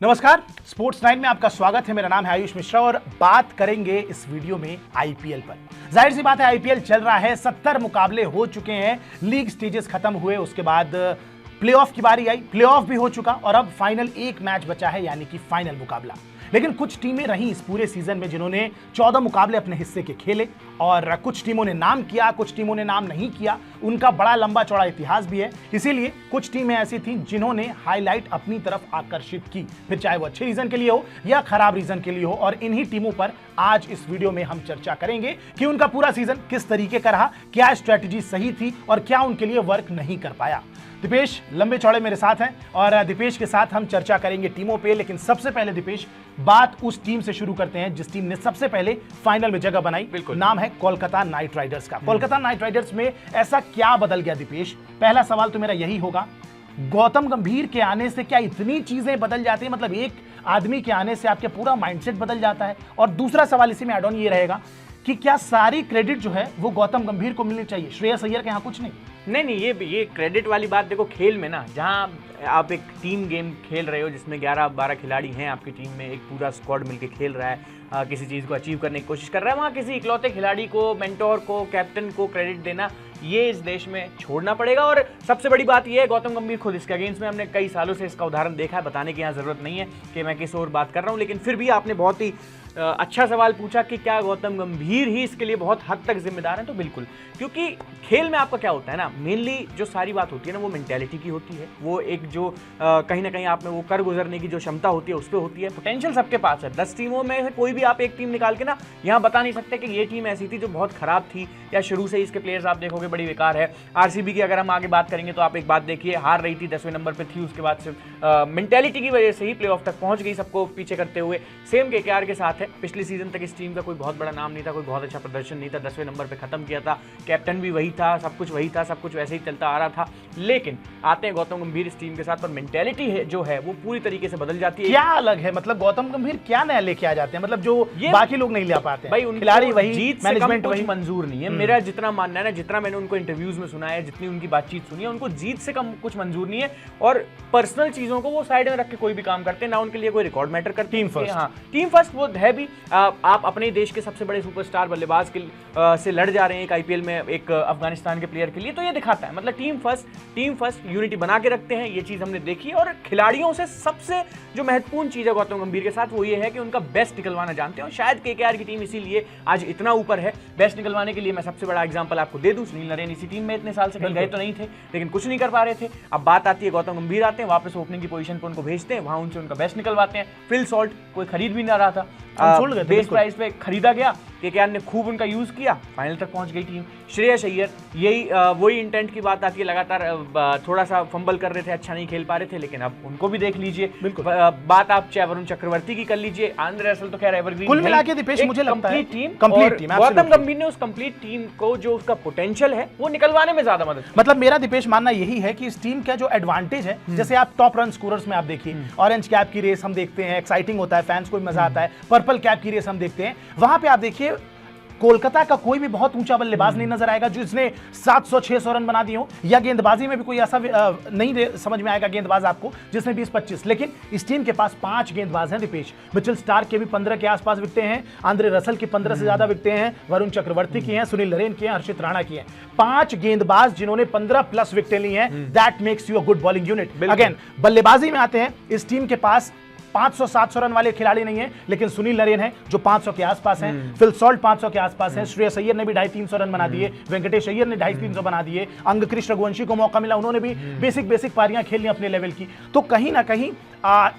नमस्कार, स्पोर्ट्स 9 में आपका स्वागत है। मेरा नाम है आयुष मिश्रा और बात करेंगे इस वीडियो में आईपीएल पर। जाहिर सी बात है, आईपीएल चल रहा है, 70 मुकाबले हो चुके हैं, लीग स्टेजेस खत्म हुए, उसके बाद प्लेऑफ की बारी आई, प्लेऑफ भी हो चुका और अब फाइनल एक मैच बचा है, यानी कि फाइनल मुकाबला। लेकिन कुछ टीमें रहीं इस पूरे सीजन में जिन्होंने 14 मुकाबले अपने हिस्से के खेले और कुछ टीमों ने नाम किया, कुछ टीमों ने नाम नहीं किया। उनका बड़ा लंबा चौड़ा इतिहास भी है, इसीलिए कुछ टीमें ऐसी थीं जिन्होंने हाईलाइट अपनी तरफ आकर्षित की, फिर चाहे वो अच्छे रीजन के लिए हो या खराब रीजन के लिए हो। और इन्हीं टीमों पर आज इस वीडियो में हम चर्चा करेंगे कि उनका पूरा सीजन किस तरीके का रहा, क्या स्ट्रेटेजी सही थी और क्या उनके लिए वर्क नहीं कर पाया। दीपेश लंबे चौड़े मेरे साथ हैं और दीपेश के साथ हम चर्चा करेंगे टीमों पे। लेकिन सबसे पहले दीपेश, बात उस टीम से शुरू करते हैं जिस टीम ने सबसे पहले फाइनल में जगह बनाई। नाम है कोलकाता नाइट राइडर्स का। कोलकाता नाइट राइडर्स में ऐसा क्या बदल गया दीपेश? पहला सवाल तो मेरा यही होगा, गौतम गंभीर के आने से क्या इतनी चीजें बदल जाती है? मतलब एक आदमी के आने से आपके पूरा माइंडसेट बदल जाता है। और दूसरा सवाल इसी में एड ऑन ये रहेगा कि क्या सारी क्रेडिट जो है वो गौतम गंभीर को मिलनी चाहिए, श्रेयस अय्यर के यहाँ कुछ नहीं? नहीं, ये क्रेडिट वाली बात देखो, खेल में ना, जहाँ आप एक टीम गेम खेल रहे हो जिसमें 11-12 खिलाड़ी हैं आपकी टीम में, एक पूरा स्क्वाड मिलके खेल रहा है, किसी चीज़ को अचीव करने की कोशिश कर रहा है, वहाँ किसी इकलौते खिलाड़ी को, मेंटोर को, कैप्टन को क्रेडिट देना ये इस देश में छोड़ना पड़ेगा। और सबसे बड़ी बात यह है, गौतम गंभीर खुद इसके अगेंस्ट में, हमने कई सालों से इसका उदाहरण देखा है, बताने की यहाँ ज़रूरत नहीं है कि मैं किस और बात कर रहा हूँ। लेकिन फिर भी आपने बहुत ही अच्छा सवाल पूछा कि क्या गौतम गंभीर ही इसके लिए बहुत हद तक जिम्मेदार हैं? तो बिल्कुल, क्योंकि खेल में आपका क्या होता है ना, मेनली जो सारी बात होती है ना, वो मेंटेलिटी की होती है। वो एक जो कहीं ना कहीं आप में वो कर गुजरने की जो क्षमता होती है उस पर होती है। पोटेंशियल सबके पास है, 10 टीमों में से कोई भी आप एक टीम निकाल के ना यहाँ बता नहीं सकते कि ये टीम ऐसी थी जो बहुत खराब थी या शुरू से इसके प्लेयर्स आप देखोगे बड़ी बेकार है। आरसीबी की अगर हम आगे बात करेंगे तो आप एक बात देखिए, हार रही थी, 10वें नंबर पर थी, उसके बाद से मेंटेलिटी की वजह से ही प्ले ऑफ तक पहुंच गई, सबको पीछे करते हुए। सेम केकेआर के साथ है, पिछले सीजन तक इस टीम का कोई बहुत बड़ा नाम नहीं था, कोई बहुत अच्छा प्रदर्शन नहीं था, 10वें नंबर पे खत्म किया था, कैप्टन भी वही था, सब कुछ वही था, सब कुछ वैसे ही चलता आ रहा था। लेकिन आते हैं गौतम गंभीर इस टीम के साथ और मेंटेलिटी है जो है वो पूरी तरीके से बदल जाती है। क्या अलग है? मतलब गौतम गंभीर क्या नया लेके आ जाते हैं, मतलब जो बाकी लोग नहीं ले पाते? भाई खिलाड़ी वही, जीत मैनेजमेंट वही मंजूर नहीं है। मेरा जितना मानना है ना, जितना मैंने उनको इंटरव्यूज में सुना है, जितनी उनकी बातचीत सुनी है, उनको जीत से कम कुछ मंजूर नहीं है। और पर्सनल चीजों को वो साइड में रख के कोई भी काम करते हैं ना, उनके लिए कोई रिकॉर्ड मैटर करती। टीम फर्स्ट, हाँ, टीम फर्स्ट वो है भी। आप अपने देश के सबसे बड़े सुपरस्टार बल्लेबाज के से लड़ जा रहे हैं एक आईपीएल में एक अफगानिस्तान के प्लेयर के लिए, तो ये दिखाता है मतलब टीम फर्स्ट यूनिटी बना के रखते हैं, ये चीज हमने देखी। और खिलाड़ियों से सबसे जो महत्वपूर्ण चीज है गौतम गंभीर के साथ वो ये है कि उनका बेस्ट निकलवाना जानते हैं। और शायद केकेआर की टीम इसीलिए आज इतना ऊपर है। बेस्ट निकलवाने के लिए मैं सबसे बड़ा एग्जांपल आपको दे दूं, सुनील नरेन इसी टीम में इतने साल से गए तो नहीं थे, लेकिन कुछ नहीं कर पा रहे थे। अब बात आती है गौतम गंभीर आते हैं, वापस ओपनिंग की पोजीशन पर उनको भेजते हैं, वहां उनसे उनका बेस्ट निकलवाते हैं। फिल सॉल्ट कोई खरीद भी ना रहा था, बेस प्राइस पे खरीदा गया, केकेआर ने खूब उनका यूज किया, फाइनल तक पहुंच गई टीम। श्रेयस अय्यर, यही वही इंटेंट की बात आती है, लगातार थोड़ा सा फंबल कर रहे थे, अच्छा नहीं खेल पा रहे थे, लेकिन अब उनको भी देख लीजिए। बात आप चाहे वरुण चक्रवर्ती की कर लीजिए, आंद्रे रसल तो खैर एवरग्रीन, कुल मिला के दीपेश मुझे लगता है कंप्लीट टीम। गौतम गंभीर ने उस कंप्लीट टीम को जो उसका पोटेंशियल है वो निकलवाने में ज्यादा मदद। मतलब मेरा दीपेश मानना यही है कि इस टीम का जो एडवांटेज है, जैसे आप टॉप रन स्कोरर्स में आप देखिए, ऑरेंज कैप की रेस हम देखते हैं, एक्साइटिंग होता है, फैंस को भी मजा आता है। पर्पल कैप की रेस हम देखते हैं, वहां पे आप देखिए कोलकाता का कोई भी बहुत ऊंचा बल्लेबाज नहीं नजर आएगा जो इसने 700-600 रन बना दिए हो, या गेंदबाजी में भी कोई ऐसा नहीं समझ में आएगा गेंदबाज आपको जिसने 20-25। लेकिन इस टीम के पास 5 गेंदबाज हैं दीपेश। मिचेल स्टार्क के भी 15 के आसपास विकटें हैं, आंद्रे रसल की 15 से ज्यादा विकटें हैं, वरुण चक्रवर्ती की हैं, सुनील नरेन की हैं, हर्षित राणा की हैं। 5 गेंदबाज जिन्होंने 15+ विकटें ली हैं, that makes you a good bowling unit. Again बल्लेबाजी में आते हैं, इस टीम के पास 500-700 रन वाले खिलाड़ी नहीं है, लेकिन सुनील नरेन है जो 500 के आसपास हैं, फिल सॉल्ट 500 के आसपास हैं, श्रेयस अय्यर ने भी 250-300 रन बना दिए, वेंकटेश अय्यर ने 250-300 बना दिए, अंगकृष्ण रघुवंशी को मौका मिला, उन्होंने भी बेसिक पारियां खेली अपने लेवल की। तो कहीं ना कहीं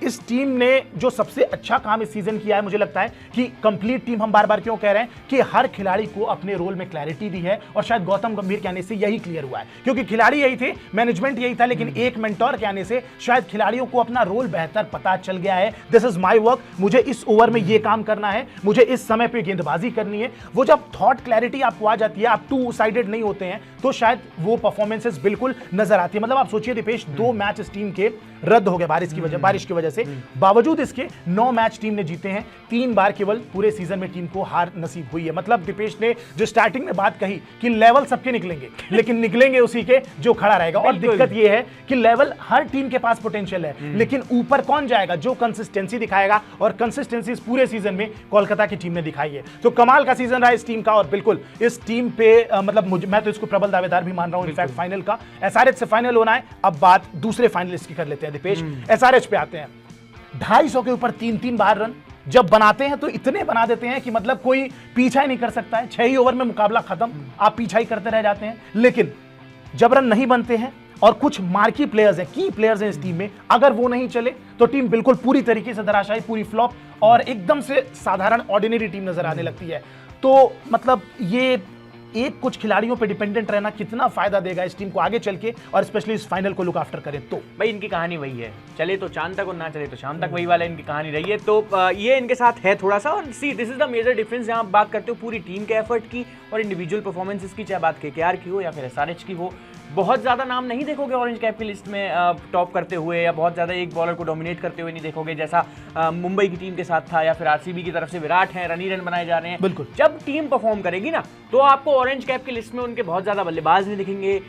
इस टीम ने जो सबसे अच्छा काम इस सीजन किया है, मुझे लगता है कि कंप्लीट टीम, हम बार बार क्यों कह रहे हैं कि हर खिलाड़ी को अपने रोल में क्लैरिटी दी है, और शायद गौतम गंभीर के आने से यही क्लियर हुआ है, क्योंकि खिलाड़ी यही थे, मैनेजमेंट यही था, लेकिन एक मेंटोर के आने से शायद खिलाड़ियों को अपना रोल बेहतर पता चल गया है। दिस इज माय वर्क, मुझे इस ओवर में ये काम करना है, मुझे इस समय पे गेंदबाजी करनी है। वो जब थॉट क्लैरिटी आपको आ जाती है, आप टू साइडेड नहीं होते हैं, तो शायद वो परफॉर्मेंसेस बिल्कुल नजर आती है। मतलब आप सोचिए दीपेश, 2 मैच इस टीम के रद्द हो गया बारिश की वजह से। बावजूद इसके 9 मैच टीम ने जीते हैं, 3 बार केवल पूरे सीजन में टीम को हार नसीब हुई है। मतलब दीपेश ने जो स्टार्टिंग में बात कही कि लेवल सबके निकलेंगे, लेकिन निकलेंगे उसी के जो खड़ा रहेगा। और दिक्कत यह है कि लेवल हर टीम के पास पोटेंशियल है, लेकिन ऊपर कौन जाएगा? जो कंसिस्टेंसी दिखाएगा, और कंसिस्टेंसी इस पूरे सीजन में कोलकाता की टीम ने दिखाई है। तो कमाल का सीजन रहा इस टीम का, और बिल्कुल इस टीम पे मतलब मैं तो इसको प्रबल दावेदार भी मान रहा हूं। इनफैक्ट फाइनल का एसआरएच से फाइनल होना है। अब बात दूसरे फाइनलिस्ट की कर लेते हैं दीपेश, एसआरएच पे आते हैं। 250 के ऊपर 3-3 बार रन जब बनाते हैं तो इतने बना देते हैं कि मतलब कोई पीछा ही नहीं कर सकता है। 6 ही ओवर में मुकाबला खत्म, आप पीछा ही करते रह जाते हैं। लेकिन जब रन नहीं बनते हैं और कुछ मार्की प्लेयर्स हैं, की प्लेयर्स हैं इस टीम में, अगर वो नहीं चले तो टीम बिल्कुल पूरी तरीके से धराशायी, पूरी फ्लॉप और एकदम से साधारण ऑर्डिनरी टीम नजर आने लगती है। तो मतलब ये एक कुछ खिलाड़ियों पे डिपेंडेंट रहना कितना फायदा देगा इस टीम को आगे चल के, और स्पेशली इस फाइनल को लुक आफ्टर करें तो। भाई इनकी कहानी वही है, चले तो चांद तक और ना चले तो शाम तक, वही वाला इनकी कहानी रही है। तो ये इनके साथ है थोड़ा सा। और see this is the major difference जहां आप बात करते हो पूरी टीम के एफर्ट की और इंडिविजुअल परफॉर्मेंसेस की, चाहे बात केकेआर की हो या फिर एसआरएच की हो। बहुत ज़्यादा नाम नहीं देखोगे ऑरेंज कैप की लिस्ट में टॉप करते हुए, या बहुत ज़्यादा एक बॉलर को डोमिनेट करते हुए नहीं देखोगे, जैसा मुंबई की टीम के साथ था, या फिर आरसीबी की तरफ से विराट हैं, रन ही रन बनाए जा रहे हैं। बिल्कुल, जब टीम परफॉर्म करेगी ना तो आपको ऑरेंज कैप की लिस्ट में उनके बहुत ज़्यादा बल्लेबाज नहीं दिखेंगे।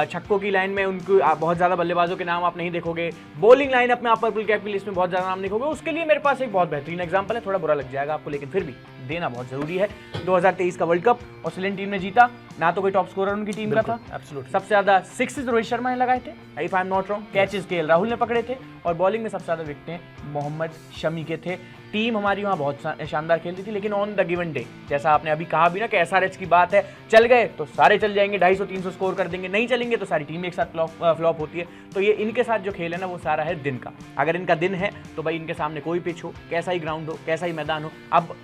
छक्कों की लाइन में उनको बहुत ज़्यादा बल्लेबाजों के नाम आप नहीं देखोगे। बॉलिंग लाइन अपने आप पर्पल कैप की लिस्ट में बहुत ज़्यादा नाम देखोगे। उसके लिए मेरे पास एक बहुत बेहतरीन एग्जाम्पल है, थोड़ा बुरा लग जाएगा आपको लेकिन फिर भी देना बहुत जरूरी है। 2023 का वर्ल्ड कप ऑस्ट्रेलियन टीम ने जीता, ना तो कोई टॉप स्कोरर उनकी टीम का था। सबसे ज्यादा सिक्सेस रोहित शर्मा ने लगाए थे, if I am not wrong, catches KL Rahul ने पकड़े थे, और बॉलिंग में सबसे ज्यादा विकेटें मोहम्मद शमी के थे। टीम हमारी वहाँ बहुत शानदार खेलती थी, लेकिन ऑन द गिवन डे, जैसा आपने अभी कहा भी ना कि एसआरएच की बात है, चल गए तो सारे चल जाएंगे, 250-300 स्कोर कर देंगे, नहीं चलेंगे तो सारी टीम एक साथ फ्लॉप होती है। तो ये इनके साथ जो खेल है ना वो सारा है दिन का। अगर इनका दिन है तो भाई इनके सामने कोई पिच हो, कैसा ही ग्राउंड हो, कैसा ही मैदान हो, अब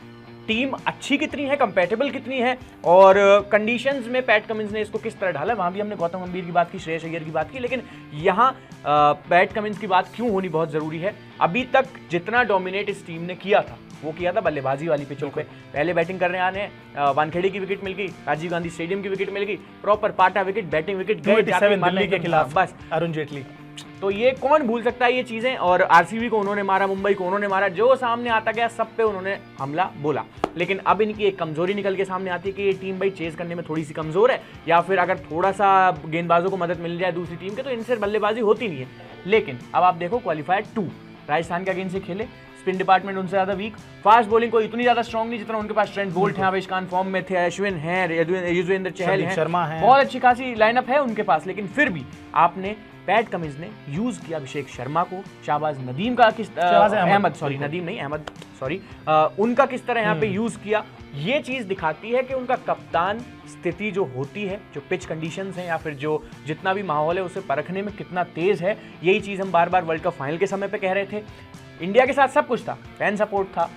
टीम अच्छी कितनी है, कंपैटिबल कितनी है, और कंडीशंस में पैट कमिंस ने इसको किस तरह ढाला। वहाँ भी हमने गौतम गंभीर की बात की, श्रेयस अय्यर की बात की, लेकिन यहाँ पैट कमिंस की बात क्यों होनी बहुत ज़रूरी है। अभी तक जितना डोमिनेट इस टीम ने किया था वो किया था बल्लेबाजी वाली पिचों पे। पहले बैटिंग करने आने वानखेड़े की विकेट मिल गई, राजीव गांधी स्टेडियम की विकेट मिल गई, प्रॉपर पाटा विकेट, बैटिंग विकेट गए दिल्ली के खिलाफ, बस अरुण जेटली। तो ये कौन भूल सकता है ये चीजें। और आरसीबी को उन्होंने मारा, मुंबई को उन्होंने मारा, जो सामने आता गया सब पे उन्होंने हमला बोला। लेकिन अब इनकी एक कमजोरी निकल के सामने आती है कि ये टीम भाई चेज करने में थोड़ी सी कमजोर है, या फिर अगर थोड़ा सा गेंदबाजों को मदद मिल जाए दूसरी टीम के तो इनसे बल्लेबाजी होती नहीं है। लेकिन अब आप देखो क्वालिफायर 2 राजस्थान के अगेंस्ट से खेले, स्पिन डिपार्टमेंट उनसे ज्यादा वीक, फास्ट बॉलिंग को इतनी ज्यादा स्ट्रॉन्ग नहीं जितना उनके पास ट्रेंट बोल्ट है, आवेश खान फॉर्म में थे, अश्विन हैं, युजवेंद्र चहल हैं, शर्मा है, बहुत अच्छी खासी लाइनअप है उनके पास। लेकिन फिर भी आपने पैट कमिंस ने यूज किया अभिषेक शर्मा को, शाहबाज नदीम का उनका किस तरह यहाँ पे यूज किया। ये चीज दिखाती है कि उनका कप्तान स्थिति जो होती है, जो पिच कंडीशंस हैं या फिर जो जितना भी माहौल है उसे परखने में कितना तेज है। यही चीज हम बार बार वर्ल्ड कप फाइनल के समय पे कह रहे थे। इंडिया के साथ सब कुछ था, फैन सपोर्ट था,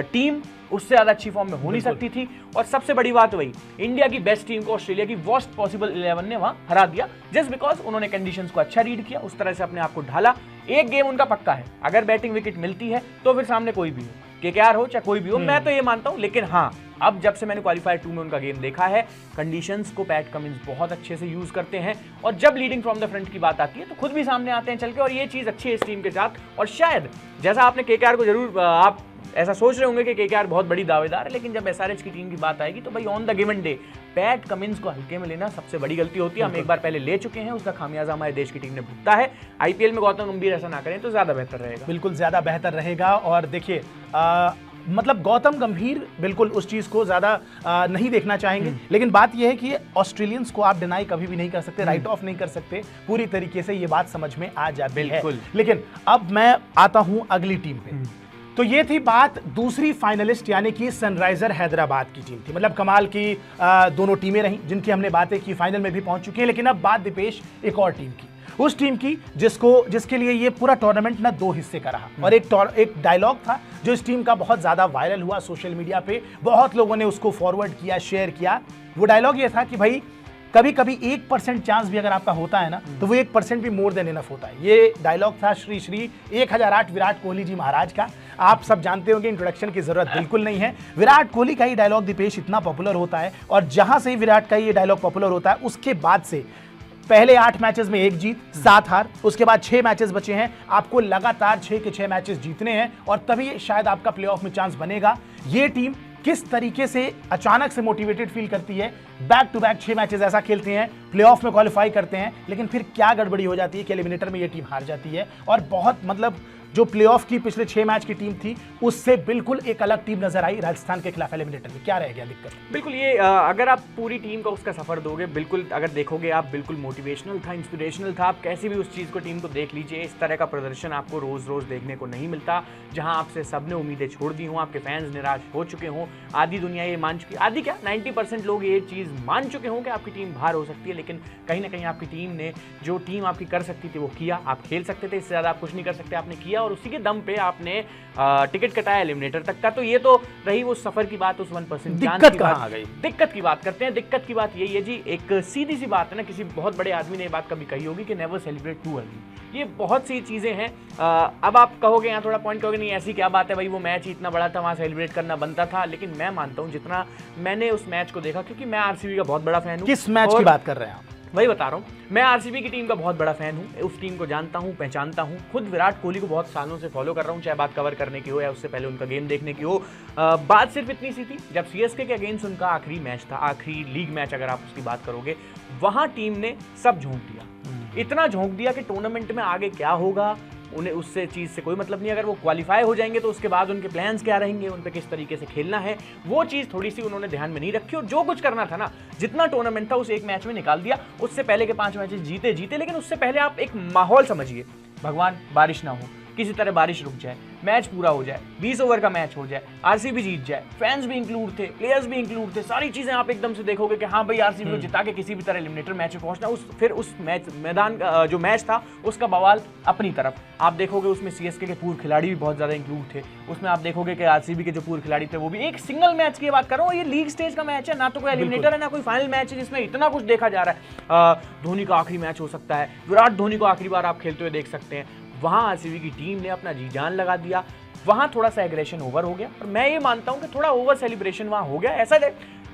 टीम उससे ज्यादा अच्छी फॉर्म में हो नहीं सकती थी, और सबसे बड़ी बात वही, इंडिया की बेस्ट टीम को ऑस्ट्रेलिया की वर्स्ट पॉसिबल 11 ने वहां हरा दिया, जस्ट बिकॉज उन्होंने कंडीशंस को अच्छा रीड किया, उस तरह से अपने आप को ढाला। एक गेम उनका पक्का है, अगर बैटिंग विकेट मिलती है तो फिर सामने कोई भी हो, केकेआर हो चाहे कोई भी हो, मैं तो ये मानता हूं। लेकिन हाँ, अब जब से मैंने क्वालिफायर 2 में उनका गेम देखा है, कंडीशंस को पैट कमिंस बहुत अच्छे से यूज करते हैं, और जब लीडिंग फ्रॉम द फ्रंट की बात आती है तो खुद भी सामने आते हैं चल के, और ये चीज अच्छी है इस टीम के साथ। और शायद जैसा आपने केकेआर को जरूर आप ऐसा सोच रहे होंगे कि केकेआर बहुत बड़ी दावेदार है, लेकिन जब एसआरएच की टीम की बात आएगी तो भाई on the given day PAT Cummins को हल्के में लेना सबसे बड़ी गलती होती है। हम एक बार पहले ले चुके हैं, उसका खामियाजा हमारे देश की टीम ने भुगता है। आईपीएल में गौतम गंभीर ऐसा ना करें तो ज्यादा बेहतर रहेगा। बिल्कुल ज्यादा बेहतर रहेगा। और देखिए मतलब गौतम गंभीर बिल्कुल उस चीज को ज्यादा नहीं देखना चाहेंगे, लेकिन बात यह है कि ऑस्ट्रेलियंस को आप डिनाई कभी भी नहीं कर सकते, राइट ऑफ नहीं कर सकते, पूरी तरीके से ये बात समझ में आ जाती है। लेकिन अब मैं आता हूं अगली टीम पे। तो ये थी बात दूसरी फाइनलिस्ट यानी कि सनराइजर हैदराबाद की टीम थी। मतलब कमाल की दोनों टीमें रहीं जिनकी हमने बातें की, फाइनल में भी पहुंच चुकी है। लेकिन अब बात दीपेश एक और टीम की, उस टीम की जिसके लिए ये पूरा टूर्नामेंट ना 2 हिस्से का रहा, और एक डायलॉग था जो इस टीम का बहुत ज्यादा वायरल हुआ सोशल मीडिया पे, बहुत लोगों ने उसको फॉरवर्ड किया, शेयर किया। वो डायलॉग ये था कि भाई कभी कभी 1% चांस भी अगर आपका होता है ना तो वो 1% भी मोर देन इनफ होता है। ये डायलॉग था श्री 1008 विराट कोहली जी महाराज का। आप सब जानते होंगे, इंट्रोडक्शन की जरूरत बिल्कुल नहीं है। विराट कोहली का ये डायलॉग दीपेश इतना पॉपुलर होता है, और जहां से ही विराट का ये डायलॉग पॉपुलर होता है उसके बाद से पहले 8 मैचेस में 1 जीत 7 हार, उसके बाद 6 मैचेस बचे हैं, आपको लगातार 6 के 6 मैचेस जीतने हैं और तभी शायद आपका प्लेऑफ में चांस बनेगा। ये टीम किस तरीके से अचानक से मोटिवेटेड फील करती है, बैक टू बैक 6 मैचेस ऐसा खेलते हैं, प्लेऑफ में क्वालिफाई करते हैं, लेकिन फिर क्या गड़बड़ी हो जाती है कि एलिमिनेटर में ये टीम हार जाती है और बहुत मतलब जो प्लेऑफ की पिछले 6 मैच की टीम थी उससे बिल्कुल एक अलग टीम नजर आई राजस्थान के खिलाफ एलिमिनेटर में। क्या रह गया दिक्कत? बिल्कुल ये अगर आप पूरी टीम का उसका सफर दोगे, बिल्कुल अगर देखोगे आप, बिल्कुल मोटिवेशनल था, इंस्पिरेशनल था। आप कैसी भी उस चीज़ को टीम को देख लीजिए, इस तरह का प्रदर्शन आपको रोज़ रोज़ देखने को नहीं मिलता, जहां आपसे सबने उम्मीदें छोड़ दी हों, आपके फैंस निराश हो चुके हों, आधी दुनिया ये मान चुकी, आधी क्या 90% लोग ये चीज़ मान चुके हों कि आपकी टीम बाहर हो सकती है, लेकिन कहीं ना कहीं आपकी टीम ने जो टीम आपकी कर सकती थी वो किया। आप खेल सकते थे, इससे ज़्यादा आप कुछ नहीं कर सकते, आपने किया और उसी के दम पे आपने टिकट कटाया एलिमिनेटर तक का। तो ये तो रही वो सफर की बात, उस 1% दिक्कत कहां आ गई? दिक्कत की बात करते हैं। दिक्कत की बात यही है जी, एक सीधी सी बात है ना, किसी बहुत बड़े आदमी ने ये बात कभी कही होगी कि नेवर सेलिब्रेट टू अर्ली। ये बहुत सी चीजें हैं। अब आप कहोगे यहाँ थोड़ा पॉइंट कहोगे नहीं ऐसी क्या बात है भाई, वो मैच ही इतना बड़ा था, वहां सेलिब्रेट करना बनता था। लेकिन मैं मानता हूँ जितना मैंने उस मैच को देखा, क्योंकि मैं आरसीबी का बहुत बड़ा फैन हूँ। किस मैच की बात कर रहे हैं आप? वही बता रहा हूँ, मैं आरसीबी की टीम का बहुत बड़ा फैन हूँ, उस टीम को जानता हूँ, पहचानता हूँ। खुद विराट कोहली को बहुत सालों से फॉलो कर रहा हूँ, चाहे बात कवर करने की हो या उससे पहले उनका गेम देखने की हो। बात सिर्फ इतनी सी थी, जब सीएसके के अगेंस्ट उनका आखिरी मैच था, आखिरी लीग मैच अगर आप उसकी बात करोगे, वहां टीम ने सब झोंक दिया, इतना झोंक दिया कि टूर्नामेंट में आगे क्या होगा उन्हें उससे चीज़ से कोई मतलब नहीं। अगर वो क्वालिफाई हो जाएंगे तो उसके बाद उनके प्लान्स क्या रहेंगे, उन पे किस तरीके से खेलना है, वो चीज़ थोड़ी सी उन्होंने ध्यान में नहीं रखी। और जो कुछ करना था ना, जितना टूर्नामेंट था उस एक मैच में निकाल दिया। उससे पहले के 5 मैचेस जीते, लेकिन उससे पहले आप एक माहौल समझिए, भगवान बारिश ना हो, किसी तरह बारिश रुक जाए, मैच पूरा हो जाए, 20 ओवर का मैच हो जाए, आरसीबी जीत जाए, फैंस भी इंक्लूड थे, प्लेयर्स भी इंक्लूड थे, सारी चीजें आप एकदम से देखोगे कि हाँ भाई आरसीबी को जिता के किसी भी तरह एलिमिनेटर मैच में पहुंचना। फिर उस मैच मैदान का जो मैच था उसका बवाल अपनी तरफ आप देखोगे, उसमें सीएसके के पूर्व खिलाड़ी भी बहुत ज्यादा इंक्लूड थे। उसमें आप देखोगे कि आरसीबी के जो पूर्व खिलाड़ी थे वो भी, एक सिंगल मैच की बात कर रहा हूँ, ये लीग स्टेज का मैच है, ना तो कोई एलिमिनेटर है ना कोई फाइनल मैच है जिसमें इतना कुछ देखा जा रहा है। धोनी का आखिरी मैच हो सकता है, विराट धोनी को आखिरी बार आप खेलते हुए देख सकते हैं। वहां आरसीबी की टीम ने अपना जी जान लगा दिया, वहां थोड़ा सा एग्रेशन ओवर हो गया और मैं ये मानता हूं कि थोड़ा ओवर सेलिब्रेशन वहां हो गया। ऐसा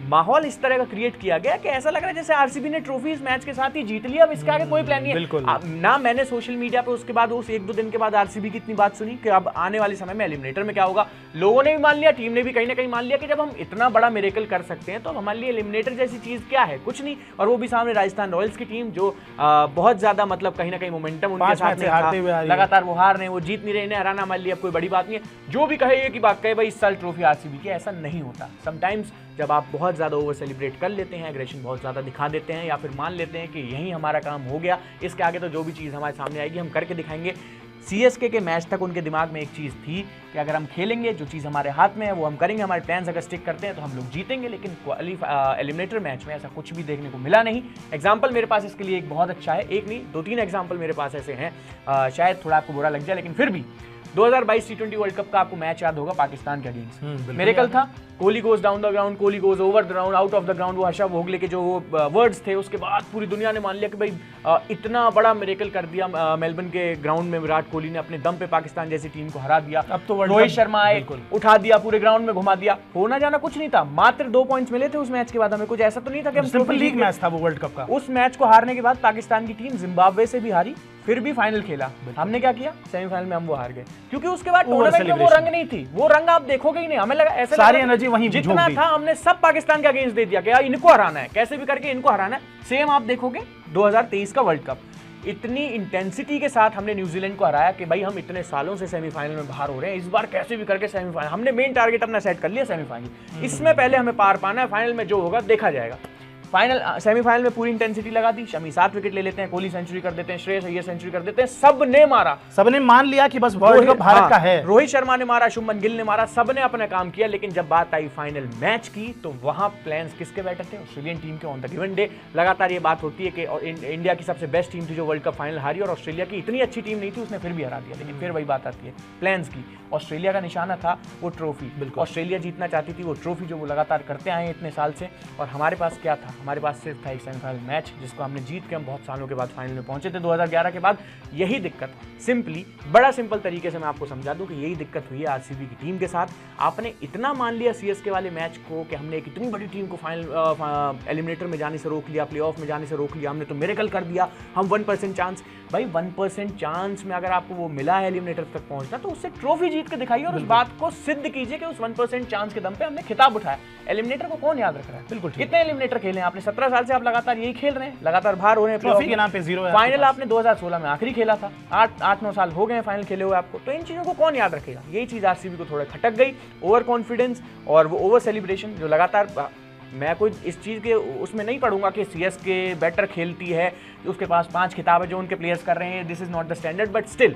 माहौल इस तरह का क्रिएट किया गया कि ऐसा लग रहा है जैसे आरसीबी ने ट्रॉफी इस मैच के साथ ही जीत लिया, अब इसके आगे कोई प्लान नहीं है। ना मैंने सोशल मीडिया पे उसके बाद उस 1-2 दिन के बाद आरसीबी की इतनी बात सुनी कि अब आने वाले समय में एलिमिनेटर में क्या होगा। लोगों ने भी मान लिया, टीम ने भी कहीं ना कहीं मान लिया कि जब हम इतना बड़ा मिरेकल कर सकते हैं तो हमारे लिए एलिमिनेटर जैसी चीज क्या है, कुछ नहीं। और वो भी सामने राजस्थान रॉयल्स की टीम जो बहुत ज्यादा मतलब कहीं ना कहीं मोमेंटम उनके साथ लगातार वो हार रहे हैं, वो जीत नहीं रहे, इन्हें हराना हमारे लिए अब कोई बड़ी बात नहीं है। जो भी कहे ये की बात कहे भाई इस साल ट्रॉफी आरसीबी की, ऐसा नहीं होता। समटाइम्स जब आप बहुत ज़्यादा ओवर सेलिब्रेट कर लेते हैं, एग्रेशन बहुत ज़्यादा दिखा देते हैं, या फिर मान लेते हैं कि यही हमारा काम हो गया, इसके आगे तो जो भी चीज़ हमारे सामने आएगी हम करके दिखाएंगे। सीएसके के मैच तक उनके दिमाग में एक चीज़ थी कि अगर हम खेलेंगे, जो चीज़ हमारे हाथ में है वो हम करेंगे, हमारे प्लान्स अगर स्टिक करते हैं तो हम लोग जीतेंगे। लेकिन एलिमिनेटर मैच में ऐसा कुछ भी देखने को मिला नहीं। एग्जाम्पल मेरे पास इसके लिए एक बहुत अच्छा है, एक नहीं 2-3 एग्जाम्पल मेरे पास ऐसे हैं, शायद थोड़ा आपको बुरा लग जाए लेकिन फिर भी। 2022 T20 वर्ल्ड कप का आपको मैच याद होगा पाकिस्तान के अगेंस्ट, मिरेकल था, Kohli goes down the ground, Kohli goes over the ground, out of the ground, वो हर्षा भोगले के जो वर्ड्स थे, उसके बाद पूरी दुनिया ने मान लिया कि भाई इतना बड़ा मिरेकल कर दिया मेलबर्न के ग्राउंड में विराट कोहली ने, अपने दम पे पाकिस्तान जैसी टीम को हरा दिया। अब तो रोहित शर्मा आए, उठा दिया, पूरे ग्राउंड में घुमा दिया, होना जाना कुछ नहीं था, मात्र 2 पॉइंट्स मिले थे उस मैच के बाद। हमें कुछ ऐसा तो नहीं था कि हम सिंपल लीग मैच था वो वर्ल्ड कप का। उस मैच को हारने के बाद पाकिस्तान की टीम जिम्बाब्वे से भी हारी, फिर भी फाइनल खेला। हमने क्या किया, सेमीफाइनल में हम वो हार गए, क्योंकि उसके बाद टूर्नामेंट में वो रंग नहीं थी, वो रंग आप देखोगे ही नहीं। हमें लगा ऐसा सारी एनर्जी वहीं जितना था हमने सब पाकिस्तान के अगेंस्ट दे दिया कि यार इनको हराना है, कैसे भी करके इनको हराना है। सेम आप देखोगे 2023 का वर्ल्ड कप, इतनी इंटेंसिटी के साथ हमने न्यूजीलैंड को हराया कि भाई हम इतने सालों से सेमीफाइनल में बाहर हो रहे हैं, इस बार कैसे भी करके सेमीफाइनल, हमने मेन टारगेट अपना सेट कर लिया सेमीफाइनल। इसमें पहले हमें पार पाना है, फाइनल में जो होगा देखा जाएगा। फाइनल सेमीफाइनल में पूरी इंटेंसिटी लगा दी, शमी 7 विकेट ले लेते हैं, कोहली सेंचुरी कर देते हैं, श्रेयस अय्यर सेंचुरी कर देते हैं, सबने मारा, सबने मान लिया कि बस वर्ल्ड कप भारत का है। रोहित शर्मा ने मारा, शुभमन गिल ने मारा, सबने अपना काम किया। लेकिन जब बात आई फाइनल मैच की तो वहां प्लान्स किसके बैठे थे, ऑस्ट्रेलियन टीम के ऑन द गिवन डे। लगातार ये बात होती है कि इंडिया की सबसे बेस्ट टीम थी जो वर्ल्ड कप फाइनल हारी, और ऑस्ट्रेलिया की इतनी अच्छी टीम नहीं थी, उसने फिर भी हरा दिया। लेकिन फिर वही बात आती है प्लान्स की। ऑस्ट्रेलिया का निशाना था वो ट्रॉफी। ऑस्ट्रेलिया जीतना चाहती थी वो ट्रॉफी जो वो लगातार करते आए हैं इतने साल से, और हमारे पास क्या था, हमारे पास सिर्फ था एक सेमीफाइनल मैच जिसको हमने जीत के हम बहुत सालों के बाद फाइनल में पहुंचे थे 2011 के बाद। यही दिक्कत सिंपली, बड़ा सिंपल तरीके से मैं आपको समझा दूं कि यही दिक्कत हुई है आरसीबी की टीम के साथ। आपने इतना मान लिया सीएसके वाले मैच को कि हमने एक इतनी बड़ी टीम को फाइनल एलिमिनेटर में जाने से रोक लिया, प्लेऑफ में जाने से रोक लिया, हमने तो मिरेकल कर दिया, हम 1% चांस। भाई 1% चांस में अगर आपको वो मिला है एलिमिनेटर तक पहुंचना, तो उससे ट्रॉफी जीत के दिखाइए और उस बात को सिद्ध कीजिए कि उस 1% चांस के दम पे हमने खिताब उठाया। एलिमिनेटर को कौन याद रख रहा है? बिल्कुल, कितने एलिमिनेटर खेले हैं आपने? 17 साल से आप लगातार यही खेल रहे हैं, लगातार बाहर हो रहे हैं, ट्रॉफी के नाम पे जीरो। फाइनल आपने 2016 में आखिरी खेला था, 8-9 साल हो गए फाइनल खेले हुए आपको, तो इन चीजों को कौन याद रखेगा? यही चीज आरसीबी को थोड़ा खटक गई, ओवर कॉन्फिडेंस और वो ओवर सेलिब्रेशन जो लगातार। मैं कोई इस चीज़ के उसमें नहीं पढ़ूंगा कि सीएसके बेटर खेलती है, उसके पास 5 खिताब है जो उनके प्लेयर्स कर रहे हैं, this is not the standard, but still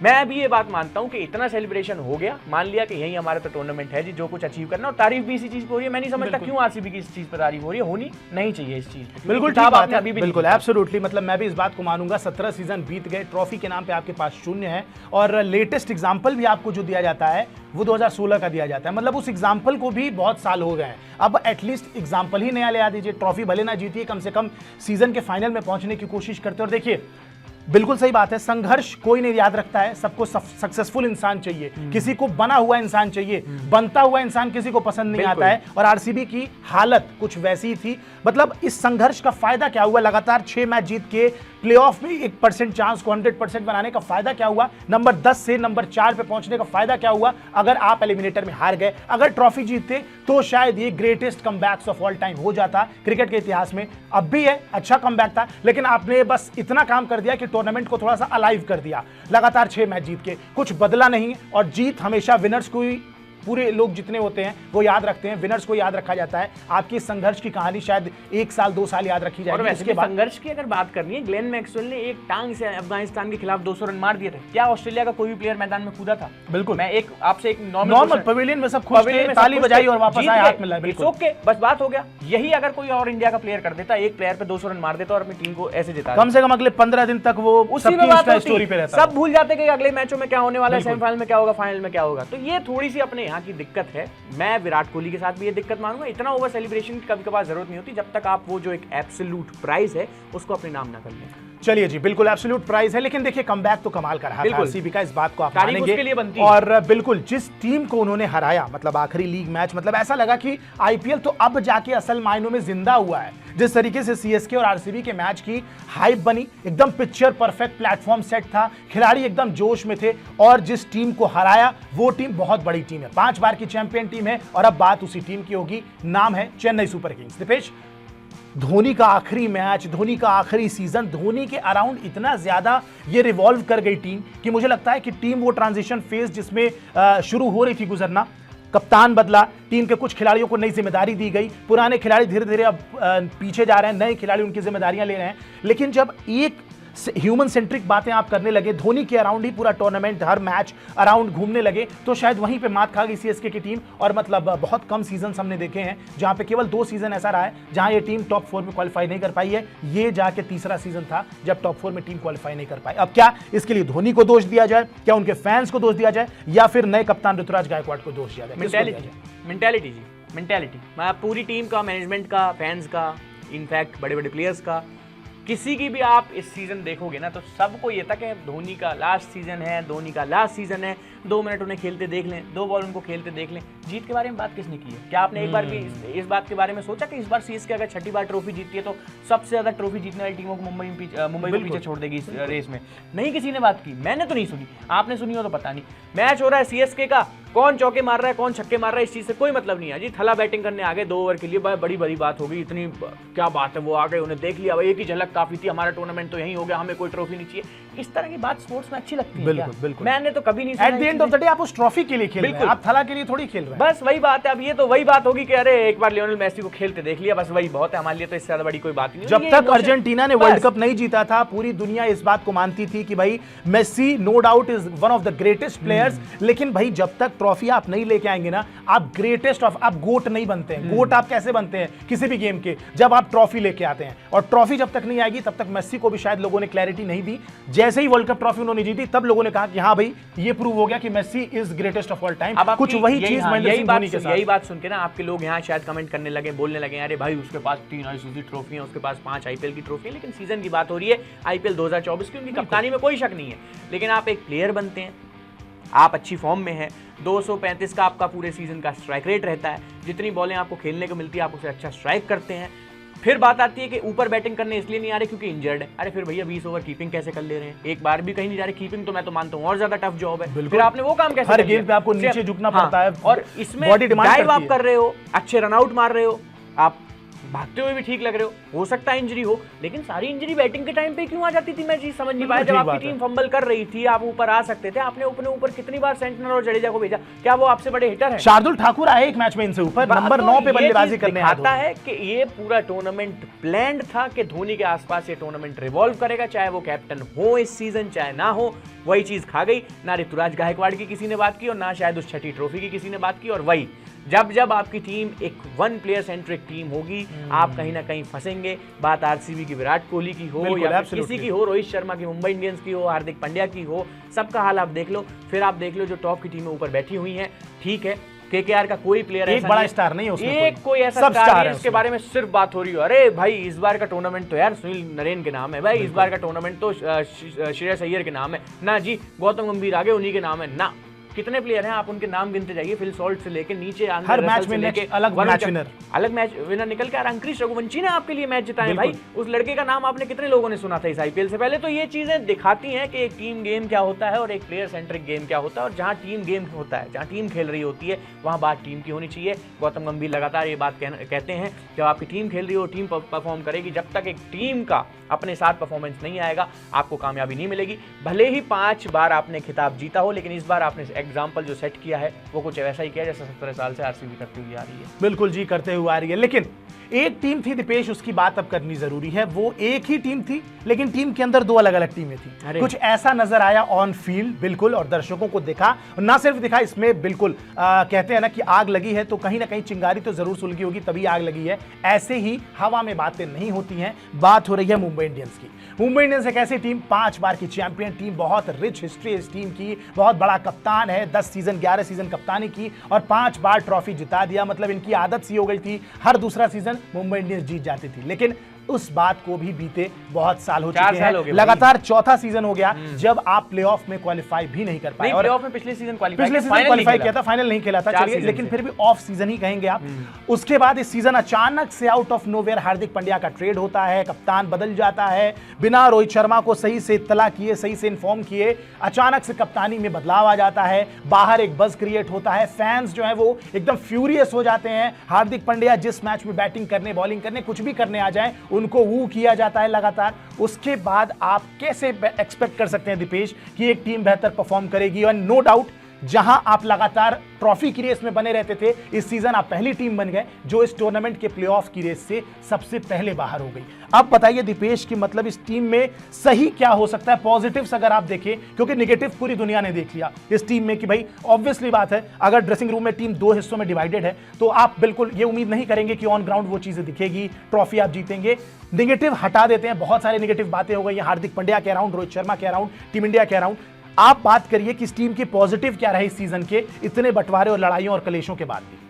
मैं भी ये बात मानता हूं कि इतना सेलिब्रेशन हो गया, मान लिया कि यही हमारा तो टूर्नामेंट है जी, जो कुछ अचीव करना, और तारीफ भी इसी चीज पे हो रही है। मैं नहीं समझता क्यों आरसीबी की इस चीज पर तारीफ हो रही है, होनी नहीं चाहिए इस चीज पे। बिल्कुल ठीक बात है, बिल्कुल एब्सोल्युटली, मतलब मैं भी इस बात को मानूंगा। 17 सीजन बीत गए, ट्रॉफी के नाम पे आपके पास शून्य है, और लेटेस्ट एग्जांपल भी आपको जो दिया जाता है वो 2016 का दिया जाता है। मतलब उस एग्जांपल को भी बहुत साल हो गए हैं, अब एटलीस्ट एग्जांपल ही नया ले आ दीजिए। ट्रॉफी भले ना जीतिए, कम से कम सीजन के फाइनल में पहुंचने की कोशिश करते। और देखिए बिल्कुल सही बात है, संघर्ष कोई नहीं याद रखता है, सबको सक्सेसफुल इंसान चाहिए, किसी को बना हुआ इंसान चाहिए, बनता हुआ इंसान किसी को पसंद नहीं आता है। और आरसीबी की हालत कुछ वैसी ही थी। मतलब इस संघर्ष का फायदा क्या हुआ? लगातार 6 मैच जीत के प्लेऑफ में 1% चांस को 100% बनाने का फायदा क्या हुआ? नंबर 10 से नंबर 4 पे पहुंचने का फायदा क्या हुआ? अगर आप एलिमिनेटर में हार गए, अगर ट्रॉफी जीतते तो शायद ये greatest comebacks of all time हो जाता क्रिकेट के इतिहास में। अब भी है, अच्छा कमबैक था, लेकिन आपने बस इतना काम कर दिया कि टूर्नामेंट को थोड़ा सा अलाइव कर दिया। लगातार 6 मैच जीत के कुछ बदला नहीं, और जीत हमेशा विनर्स को ही, पूरे लोग जितने होते हैं वो याद रखते हैं, विनर्स को याद रखा जाता है। आपकी संघर्ष की कहानी शायद 1 साल 2 साल याद रखी जाएगी। और वैसे संघर्ष की अगर बात करनी है, ग्लेन मैक्सवेल ने एक टांग से अफगानिस्तान के खिलाफ 200 रन मार दिए थे। क्या ऑस्ट्रेलिया का कोई भी प्लेयर मैदान में कूदा था? बिल्कुल। मैं एक आपसे एक नॉर्मल पवेलियन में सब खुश थे, ताली बजाई और वापस आए, हाथ मिलाए, बिल्कुल ओके, बस बात हो गया। यही अगर कोई और इंडिया का प्लेयर कर देता, एक प्लेयर पे 200 रन मार देता और अपनी टीम को ऐसे जिता, कम से कम अगले 15 दिन तक वो उसी में बात स्टोरी पे रहता, सब भूल जाते कि अगले मैचों में क्या होने वाला है, सेमीफाइनल में क्या होगा, फाइनल में क्या होगा। तो ये थोड़ी सी अपने यहाँ की दिक्कत है। मैं विराट कोहली के साथ भी ये दिक्कत मानूंगा, इतना ओवर सेलिब्रेशन की कभी कभार जरूरत नहीं होती, जब तक आप वो जो एक एब्सोल्यूट प्राइज है उसको अपने नाम ना कर लें। चलिए जी, बिल्कुल एब्सोल्यूट प्राइज है, लेकिन देखिए कमबैक तो कमाल का रहा था आरसीबी का, इस बात को आप मानेंगे। उसके लिए बनती है। और बिल्कुल जिस टीम को उन्होंने हराया, मतलब आखिरी लीग मैच, मतलब ऐसा लगा कि आईपीएल तो अब जाके असल मायनों में जिंदा हुआ है। जिस तरीके से सीएसके और आरसीबी के मैच की हाइप बनी, एकदम पिक्चर परफेक्ट, प्लेटफॉर्म सेट था, खिलाड़ी एकदम जोश में थे, और जिस टीम को हराया वो टीम बहुत बड़ी टीम है, 5 बार की चैंपियन टीम है, और अब बात उसी टीम की होगी, नाम है चेन्नई सुपर किंग्स। दीपेश, धोनी का आखिरी मैच, धोनी का आखिरी सीजन, धोनी के अराउंड इतना ज्यादा ये रिवॉल्व कर गई टीम कि मुझे लगता है कि टीम वो ट्रांजिशन फेज जिसमें शुरू हो रही थी गुजरना, कप्तान बदला, टीम के कुछ खिलाड़ियों को नई जिम्मेदारी दी गई, पुराने खिलाड़ी धीरे धीरे अब पीछे जा रहे हैं, नए खिलाड़ी उनकी जिम्मेदारियां ले रहे हैं। लेकिन जब एक ह्यूमन सेंट्रिक बातें आप करने लगे, धोनी के अराउंड ही पूरा टूर्नामेंट, हर मैच अराउंड घूमने लगे, तो शायद वहीं पे मात खा गई सीएसके की टीम। और मतलब बहुत कम सीजन हमने देखे हैं जहां पे केवल 2 सीजन ऐसा रहा है जहां ये टीम टॉप 4 में क्वालिफाई नहीं कर पाई है। ये जाके तीसरा सीजन था जब टॉप 4 में टीम क्वालिफाई नहीं कर पाई। अब क्या इसके लिए धोनी को दोष दिया जाए, क्या उनके फैंस को दोष दिया जाए, या फिर नए कप्तान ऋतुराज गायकवाड़ को दोष दिया जाए? मेंटालिटी पूरी टीम का, मैनेजमेंट का, फैंस का, इनफैक्ट बड़े बड़े प्लेयर्स का, किसी की भी आप इस सीजन देखोगे ना तो सबको ये था कि धोनी का लास्ट सीजन है, धोनी का लास्ट सीजन है, 2 मिनट उन्हें खेलते देख लें, 2 बॉल उनको खेलते देख लें। जीत के बारे में बात किसने की है? क्या आपने एक बार भी इस बात के बारे में सोचा कि इस बार सीएसके अगर 6ठी बार ट्रॉफी जीतती है तो सबसे ज्यादा ट्रॉफी जीतने वाली टीमों को मुंबई को पीछे छोड़ देगी इस रेस में? नहीं, किसी ने बात की, मैंने तो नहीं सुनी, आपने सुनी हो तो पता नहीं। मैच हो रहा है सीएसके का, कौन चौके मार रहा है, कौन छक्के मार रहा है, इस चीज से कोई मतलब नहीं है जी। थला बैटिंग करने आ गए 2 ओवर के लिए, बड़ी बड़ी बात हो गई, इतनी क्या बात है, वो आ गए, उन्हें देख लिया, एक ही झलक काफी थी, हमारा टूर्नामेंट तो यही हो गया, हमें कोई ट्रॉफी नहीं चाहिए। इस तरह की बात स्पोर्ट्स में अच्छी लगती है? बिल्कुल। मैंने तो कभी नहीं सुना। At the end of the day आप उस ट्रॉफी के लिए खेल रहे हैं, आप थला के लिए थोड़ी खेल रहे हैं। बस वही बात है। अब ये तो वही बात होगी कि अरे एक बार लियोनेल मेसी को खेलते देख लिया, बस वही बहुत है हमारे लिए, तो इससे ज्यादा बड़ी कोई बात नहीं। जब तक अर्जेंटीना ने वर्ल्ड कप नहीं जीता था, पूरी दुनिया इस बात को मानती थी कि भाई Messi no doubt is one of the greatest players, लेकिन भाई जब तक ट्रॉफी आप नहीं लेके आएंगे ना, आप ग्रेटेस्ट ऑफ, आप गोट नहीं बनते हैं। गोट आप कैसे बनते हैं किसी भी गेम के? जब आप ट्रॉफी लेके आते हैं, और ट्रॉफी जब तक नहीं आएगी तब तक मेसी को भी शायद लोगों ने क्लैरिटी नहीं दी। जैसे ही वर्ल्ड कप ट्रॉफी उन्होंने जीती तब लोगों ने कहा कि हाँ भाई ये प्रूव हो गया कि Messi is greatest of all time. कुछ वही चीज महेंद्र सिंह धोनी के साथ। यही बात सुन के ना आपके लोग यहाँ शायद कमेंट करने लगे, बोलने लगे अरे भाई उसके पास 3 आईसीसी ट्रॉफी है, उसके पास 5 आईपीएल की ट्रॉफी है, लेकिन सीजन की बात हो रही है आईपीएल 2024 की, उनकी कप्तानी में कोई शक नहीं है। लेकिन आप एक प्लेयर बनते हैं, आप अच्छी फॉर्म में हैं, 235 का आपका पूरे सीजन का स्ट्राइक रेट रहता है, जितनी बॉलें आपको खेलने को मिलती है आप उसे अच्छा स्ट्राइक करते हैं। फिर बात आती है कि ऊपर बैटिंग करने इसलिए नहीं आ रहे क्योंकि इंजर्ड है। अरे फिर भैया 20 ओवर कीपिंग कैसे कर ले रहे हैं, एक बार भी कहीं नहीं जा रहे। कीपिंग तो मैं तो मानता हूँ और ज्यादा टफ जॉब है, फिर आपने वो काम कैसे हर गेम पे आपको नीचे झुकना पड़ता है और इसमें डाइव आप कर रहे हो, अच्छे रनआउट मार रहे हो, आप भागते हुए भी ठीक लग रहे हो सकता है इंजरी हो, लेकिन सारी इंजरी बैटिंग के टाइम पे क्यों आ जाती थी मैं चीज समझ नहीं पाया। जब आपकी टीम फंबल कर रही थी आप ऊपर आ सकते थे, आपने अपने ऊपर कितनी बार सेंटनर और जडेजा को भेजा, क्या वो आपसे बड़े हिटर हैं? शार्दुल ठाकुर आए एक मैच में इनसे ऊपर, नंबर 9 पे बल्लेबाजी करने आता है कि ये पूरा टूर्नामेंट प्लान्ड था कि धोनी के आसपास ये टूर्नामेंट रिवॉल्व करेगा, चाहे वो कैप्टन हो इस सीजन चाहे ना हो। वही चीज खा गई, ना ऋतुराज गायकवाड़ की किसी ने बात की और ना शायद उस छठी ट्रॉफी की किसी ने बात की। और वही जब आपकी टीम एक 1 प्लेयर सेंट्रिक टीम होगी आप कहीं ना कहीं फंसेंगे। बात आरसीबी की विराट कोहली की हो या किसी की हो, रोहित शर्मा की मुंबई इंडियंस की हो, हार्दिक पांड्या की हो, सबका हाल आप देख लो। फिर आप देख लो जो टॉप की टीमें ऊपर बैठी हुई हैं, ठीक है केकेआर का कोई प्लेयर एक बड़ा स्टार नहीं है उसमें, एक कोई ऐसा स्टार है उसके बारे में सिर्फ बात हो रही हो। अरे भाई इस बार का टूर्नामेंट तो यार सुनील नरेन के नाम है, भाई इस बार का टूर्नामेंट तो श्रेयस अय्यर के नाम है ना जी, गौतम गंभीर आगे उन्हीं के नाम है ना। कितने प्लेयर हैं आप उनके नाम गिनते जाइए, फिल सॉल्ट से लेके नीचे हर मैच में अलग मैच विनर निकल के। अंकुश रघुवंशी ने आपके लिए मैच जिताए भाई, उस लड़के का नाम आपने कितने लोगों ने सुना था इस आईपीएल से पहले। तो ये चीजें दिखाती हैं कि एक टीम गेम क्या होता है और एक प्लेयर सेंट्रिक गेम क्या होता है। और जहां टीम गेम होता है, जहां टीम खेल रही होती है, वहां बात टीम की होनी चाहिए। गौतम गंभीर लगातार ये बात कहते हैं, जब आपकी टीम खेल रही हो टीम परफॉर्म करेगी, जब तक एक टीम का अपने साथ परफॉर्मेंस नहीं आएगा आपको कामयाबी नहीं मिलेगी। भले ही 5 बार आपने खिताब जीता हो, लेकिन इस बार आपने एग्जाम्पल जो सेट किया है वो कुछ वैसा ही किया जैसा 17 साल से आरसीबी करती हुई आ रही है। बिल्कुल जी, करते हुए आ रही है। लेकिन एक टीम थी दीपेश, उसकी बात अब करनी जरूरी है। वो एक ही टीम थी लेकिन टीम के अंदर 2 अलग अलग टीमें थी। कुछ ऐसा नजर आया ऑन फील्ड बिल्कुल, और दर्शकों को दिखा, और ना सिर्फ दिखा, इसमें बिल्कुल कहते हैं ना कि आग लगी है तो कहीं ना कहीं चिंगारी तो जरूर सुलगी होगी तभी आग लगी है। ऐसे ही हवा में बातें नहीं होती हैं। बात हो रही है मुंबई इंडियंस की। मुंबई इंडियंस एक ऐसी टीम, 5 बार की चैंपियन टीम, बहुत रिच हिस्ट्री इस टीम की, बहुत बड़ा कप्तान है, 10 सीजन 11 सीजन कप्तानी की और 5 बार ट्रॉफी जिता दिया। मतलब इनकी आदत सी हो गई थी, हर दूसरा सीजन मुंबई इंडियंस जीत जाती थी। लेकिन उस बात को भी बीते बहुत साल हो चुके हैं, लगातार 4था सीजन हो गया जब आप प्लेऑफ में क्वालिफाई भी नहीं कर पाए। और प्लेऑफ में पिछले सीजन क्वालिफाई किया था, फाइनल नहीं खेला था, चलिए, लेकिन फिर भी ऑफ सीजन ही कहेंगे आप। उसके बाद इस सीजन अचानक से out of nowhere Hardik Pandya का ट्रेड होता है, कप्तान बदल जाता है, बिना रोहित शर्मा को सही से इत्तला किए, सही से इन्फॉर्म किए, अचानक से कप्तानी में बदलाव आ जाता है, बाहर एक बज़ क्रिएट होता है, फैंस जो है वो एकदम फ्यूरियस हो जाते हैं। हार्दिक पांड्या जिस मैच में बैटिंग करने, बॉलिंग करने, कुछ भी करने आ जाए उनको वू किया जाता है लगातार। उसके बाद आप कैसे एक्सपेक्ट कर सकते हैं दीपेश कि एक टीम बेहतर परफॉर्म करेगी? और नो डाउट जहां आप लगातार ट्रॉफी की रेस में बने रहते थे, इस सीजन आप पहली टीम बन गए जो इस टूर्नामेंट के प्लेऑफ की रेस से सबसे पहले बाहर हो गई। अब बताइए दीपेश की मतलब इस टीम में सही क्या हो सकता है? पॉजिटिव्स अगर आप देखें, क्योंकि नेगेटिव पूरी दुनिया ने देख लिया इस टीम में कि भाई ऑब्वियसली बात है, अगर ड्रेसिंग रूम में टीम 2 हिस्सों में डिवाइडेड है तो आप बिल्कुल ये उम्मीद नहीं करेंगे कि ऑन ग्राउंड वो चीजें दिखेगी, ट्रॉफी आप जीतेंगे। नेगेटिव हटा देते हैं, बहुत सारे नेगेटिव बातें हो गई हार्दिक पांड्या के अराउंड, रोहित शर्मा के अराउंड, टीम इंडिया के अराउंड। आप बात करिए कि इस टीम के पॉजिटिव क्या रहे इस सीजन के इतने बंटवारे और लड़ाइयों और कलेशों के बाद भी।